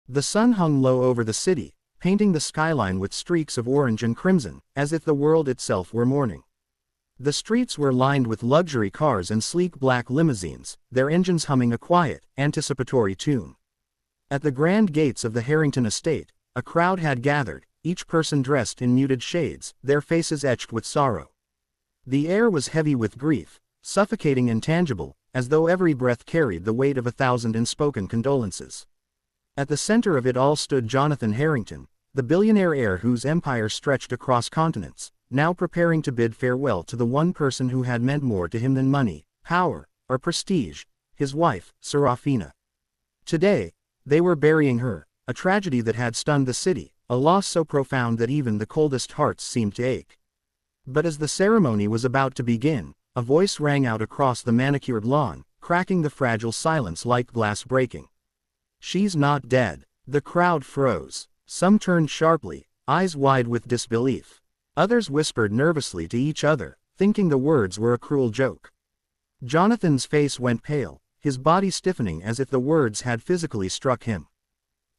The sun hung low over the city, painting the skyline with streaks of orange and crimson, as if the world itself were mourning. The streets were lined with luxury cars and sleek black limousines, their engines humming a quiet, anticipatory tune. At the grand gates of the Harrington estate, a crowd had gathered, each person dressed in muted shades, their faces etched with sorrow. The air was heavy with grief, suffocating and tangible, as though every breath carried the weight of 1,000 unspoken condolences. At the center of it all stood Jonathan Harrington, the billionaire heir whose empire stretched across continents, now preparing to bid farewell to the one person who had meant more to him than money, power, or prestige, his wife, Serafina. Today, they were burying her, a tragedy that had stunned the city, a loss so profound that even the coldest hearts seemed to ache. But as the ceremony was about to begin, a voice rang out across the manicured lawn, cracking the fragile silence like glass breaking. "She's not dead." The crowd froze. Some turned sharply, eyes wide with disbelief. Others whispered nervously to each other, thinking the words were a cruel joke. Jonathan's face went pale, his body stiffening as if the words had physically struck him.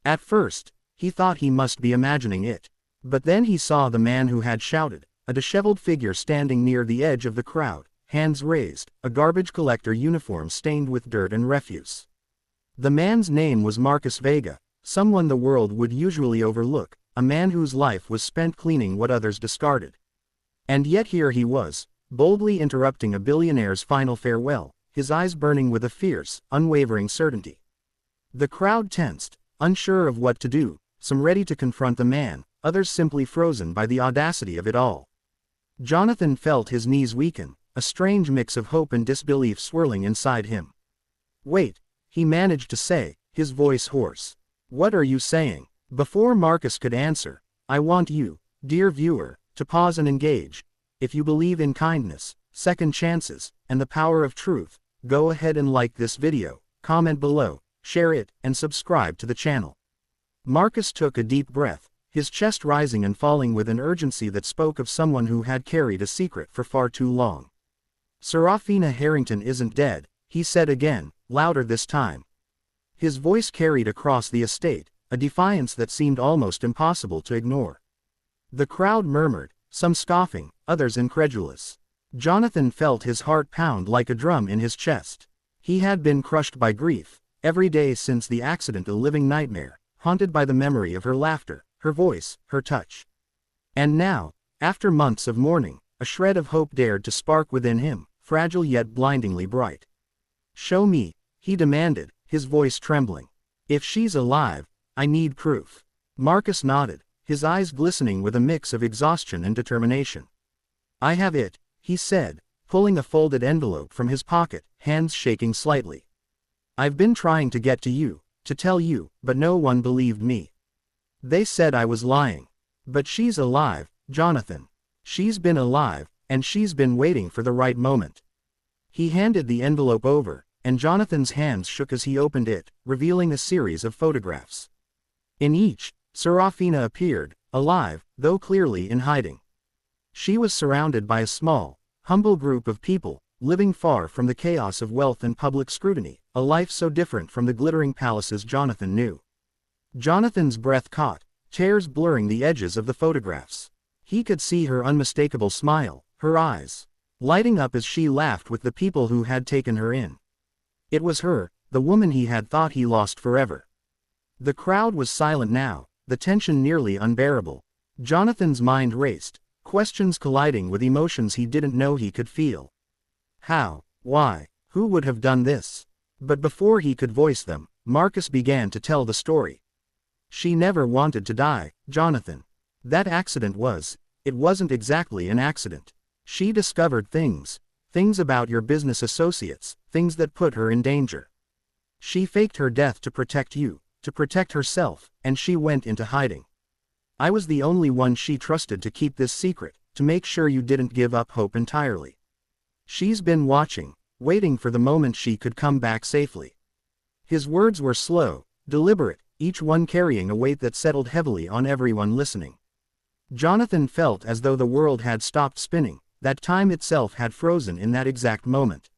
At first, he thought he must be imagining it. But then he saw the man who had shouted, a disheveled figure standing near the edge of the crowd, hands raised, a garbage collector uniform stained with dirt and refuse. The man's name was Marcus Vega, someone the world would usually overlook, a man whose life was spent cleaning what others discarded. And yet here he was, boldly interrupting a billionaire's final farewell, his eyes burning with a fierce, unwavering certainty. The crowd tensed, unsure of what to do, some ready to confront the man, others simply frozen by the audacity of it all. Jonathan felt his knees weaken, a strange mix of hope and disbelief swirling inside him. "Wait," he managed to say, his voice hoarse. "What are you saying?" Before Marcus could answer, "I want you, dear viewer, to pause and engage. If you believe in kindness, second chances, and the power of truth, go ahead and like this video, comment below, share it, and subscribe to the channel." Marcus took a deep breath, his chest rising and falling with an urgency that spoke of someone who had carried a secret for far too long. "Serafina Harrington isn't dead," he said again, louder this time. His voice carried across the estate, a defiance that seemed almost impossible to ignore. The crowd murmured, some scoffing, others incredulous. Jonathan felt his heart pound like a drum in his chest. He had been crushed by grief, every day since the accident a living nightmare, haunted by the memory of her laughter, her voice, her touch. And now, after months of mourning, a shred of hope dared to spark within him, fragile yet blindingly bright. "Show me," he demanded, his voice trembling. "If she's alive, I need proof." Marcus nodded, his eyes glistening with a mix of exhaustion and determination. "I have it," he said, pulling a folded envelope from his pocket, hands shaking slightly. "I've been trying to get to you, to tell you, but no one believed me. They said I was lying. But she's alive, Jonathan. She's been alive, and she's been waiting for the right moment." He handed the envelope over, and Jonathan's hands shook as he opened it, revealing a series of photographs. In each, Serafina appeared, alive, though clearly in hiding. She was surrounded by a small, humble group of people, living far from the chaos of wealth and public scrutiny, a life so different from the glittering palaces Jonathan knew. Jonathan's breath caught, tears blurring the edges of the photographs. He could see her unmistakable smile, her eyes lighting up as she laughed with the people who had taken her in. It was her, the woman he had thought he lost forever. The crowd was silent now, the tension nearly unbearable. Jonathan's mind raced, questions colliding with emotions he didn't know he could feel. How? Why? Who would have done this? But before he could voice them, Marcus began to tell the story. "She never wanted to die, Jonathan. That accident it wasn't exactly an accident. She discovered things about your business associates, things that put her in danger. She faked her death to protect you, to protect herself, and she went into hiding. I was the only one she trusted to keep this secret, to make sure you didn't give up hope entirely. She's been watching, waiting for the moment she could come back safely." His words were slow, deliberate, each one carrying a weight that settled heavily on everyone listening. Jonathan felt as though the world had stopped spinning, that time itself had frozen in that exact moment.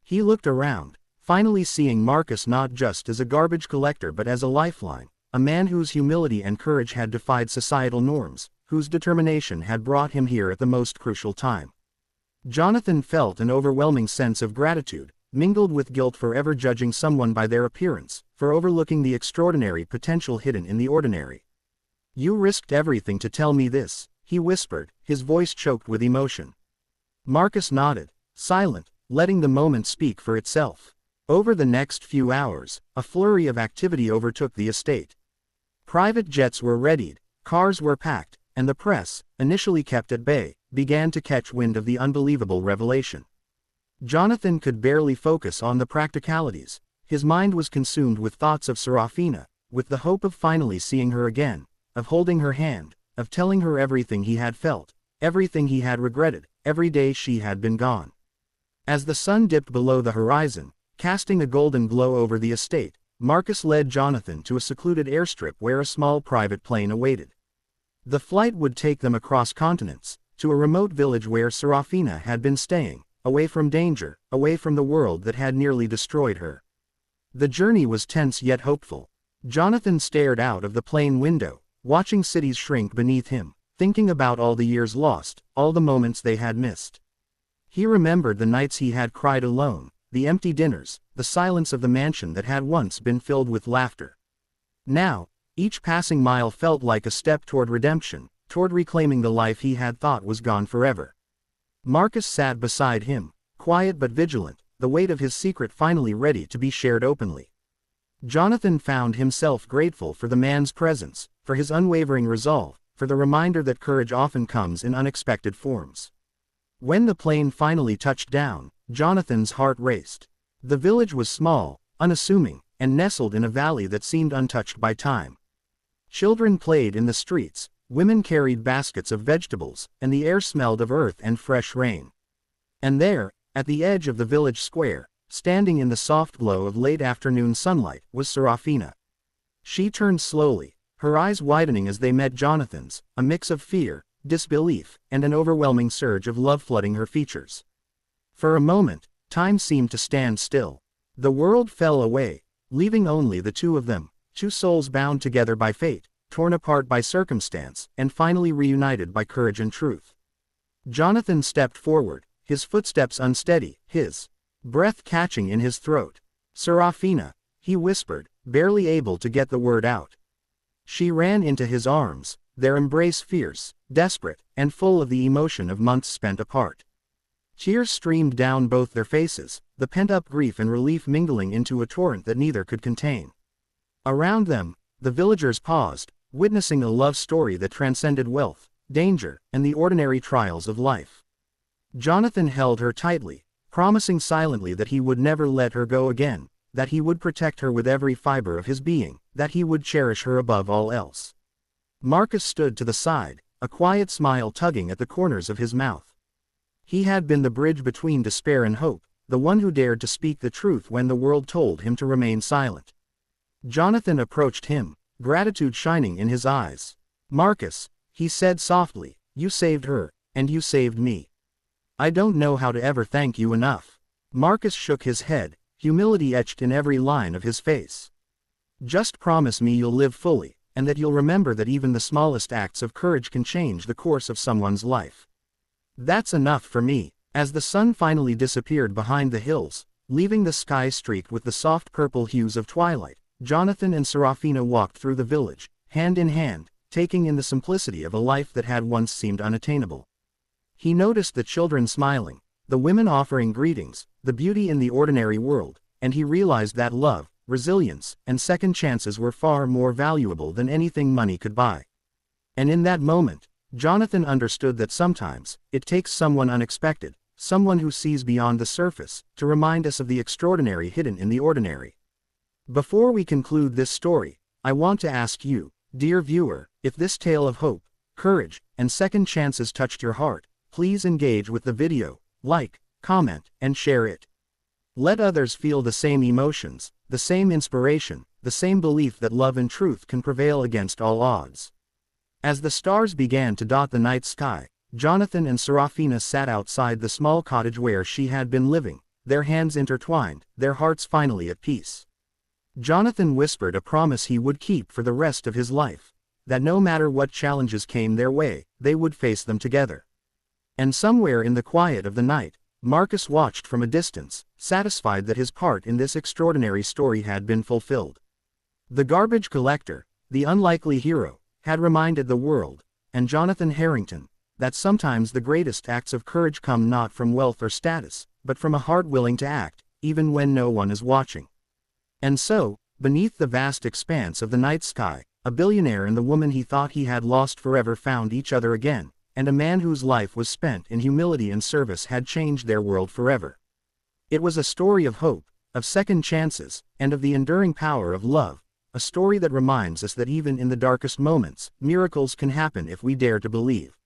He looked around, finally seeing Marcus not just as a garbage collector but as a lifeline, a man whose humility and courage had defied societal norms, whose determination had brought him here at the most crucial time. Jonathan felt an overwhelming sense of gratitude, mingled with guilt for ever judging someone by their appearance, for overlooking the extraordinary potential hidden in the ordinary. "You risked everything to tell me this," he whispered, his voice choked with emotion. Marcus nodded, silent, letting the moment speak for itself. Over the next few hours, a flurry of activity overtook the estate. Private jets were readied, cars were packed, and the press, initially kept at bay, began to catch wind of the unbelievable revelation. Jonathan could barely focus on the practicalities. His mind was consumed with thoughts of Serafina, with the hope of finally seeing her again, of holding her hand, of telling her everything he had felt, everything he had regretted, every day she had been gone. As the sun dipped below the horizon, casting a golden glow over the estate, Marcus led Jonathan to a secluded airstrip where a small private plane awaited. The flight would take them across continents, to a remote village where Serafina had been staying, away from danger, away from the world that had nearly destroyed her. The journey was tense yet hopeful. Jonathan stared out of the plane window, watching cities shrink beneath him, thinking about all the years lost, all the moments they had missed. He remembered the nights he had cried alone, the empty dinners, the silence of the mansion that had once been filled with laughter. Now, each passing mile felt like a step toward redemption, toward reclaiming the life he had thought was gone forever. Marcus sat beside him, quiet but vigilant, the weight of his secret finally ready to be shared openly. Jonathan found himself grateful for the man's presence, for his unwavering resolve, for the reminder that courage often comes in unexpected forms. When the plane finally touched down, Jonathan's heart raced. The village was small, unassuming, and nestled in a valley that seemed untouched by time. Children played in the streets, women carried baskets of vegetables, and the air smelled of earth and fresh rain. And there, at the edge of the village square, standing in the soft glow of late afternoon sunlight, was Serafina. She turned slowly, her eyes widening as they met Jonathan's, a mix of fear, disbelief, and an overwhelming surge of love flooding her features. For a moment, time seemed to stand still. The world fell away, leaving only the two of them, two souls bound together by fate, torn apart by circumstance, and finally reunited by courage and truth. Jonathan stepped forward, his footsteps unsteady, his breath catching in his throat. "Serafina," he whispered, barely able to get the word out. She ran into his arms, their embrace fierce, desperate, and full of the emotion of months spent apart. Tears streamed down both their faces, the pent-up grief and relief mingling into a torrent that neither could contain. Around them, the villagers paused, witnessing a love story that transcended wealth, danger, and the ordinary trials of life. Jonathan held her tightly, promising silently that he would never let her go again, that he would protect her with every fiber of his being, that he would cherish her above all else. Marcus stood to the side, a quiet smile tugging at the corners of his mouth. He had been the bridge between despair and hope, the one who dared to speak the truth when the world told him to remain silent. Jonathan approached him, gratitude shining in his eyes. "Marcus," he said softly, "you saved her, and you saved me. I don't know how to ever thank you enough." Marcus shook his head, humility etched in every line of his face. "Just promise me you'll live fully, and that you'll remember that even the smallest acts of courage can change the course of someone's life. That's enough for me." As the sun finally disappeared behind the hills, leaving the sky streaked with the soft purple hues of twilight, Jonathan and Serafina walked through the village, hand in hand, taking in the simplicity of a life that had once seemed unattainable. He noticed the children smiling, the women offering greetings, the beauty in the ordinary world, and he realized that love, resilience, and second chances were far more valuable than anything money could buy. And in that moment, Jonathan understood that sometimes, it takes someone unexpected, someone who sees beyond the surface, to remind us of the extraordinary hidden in the ordinary. Before we conclude this story, I want to ask you, dear viewer, if this tale of hope, courage, and second chances touched your heart, please engage with the video, like, comment, and share it. Let others feel the same emotions, the same inspiration, the same belief that love and truth can prevail against all odds. As the stars began to dot the night sky, Jonathan and Serafina sat outside the small cottage where she had been living, their hands intertwined, their hearts finally at peace. Jonathan whispered a promise he would keep for the rest of his life. That no matter what challenges came their way, they would face them together. And somewhere in the quiet of the night, Marcus watched from a distance, satisfied that his part in this extraordinary story had been fulfilled. The garbage collector, the unlikely hero, had reminded the world, and Jonathan Harrington, that sometimes the greatest acts of courage come not from wealth or status, but from a heart willing to act, even when no one is watching. And so, beneath the vast expanse of the night sky, a billionaire and the woman he thought he had lost forever found each other again, and a man whose life was spent in humility and service had changed their world forever. It was a story of hope, of second chances, and of the enduring power of love, a story that reminds us that even in the darkest moments, miracles can happen if we dare to believe.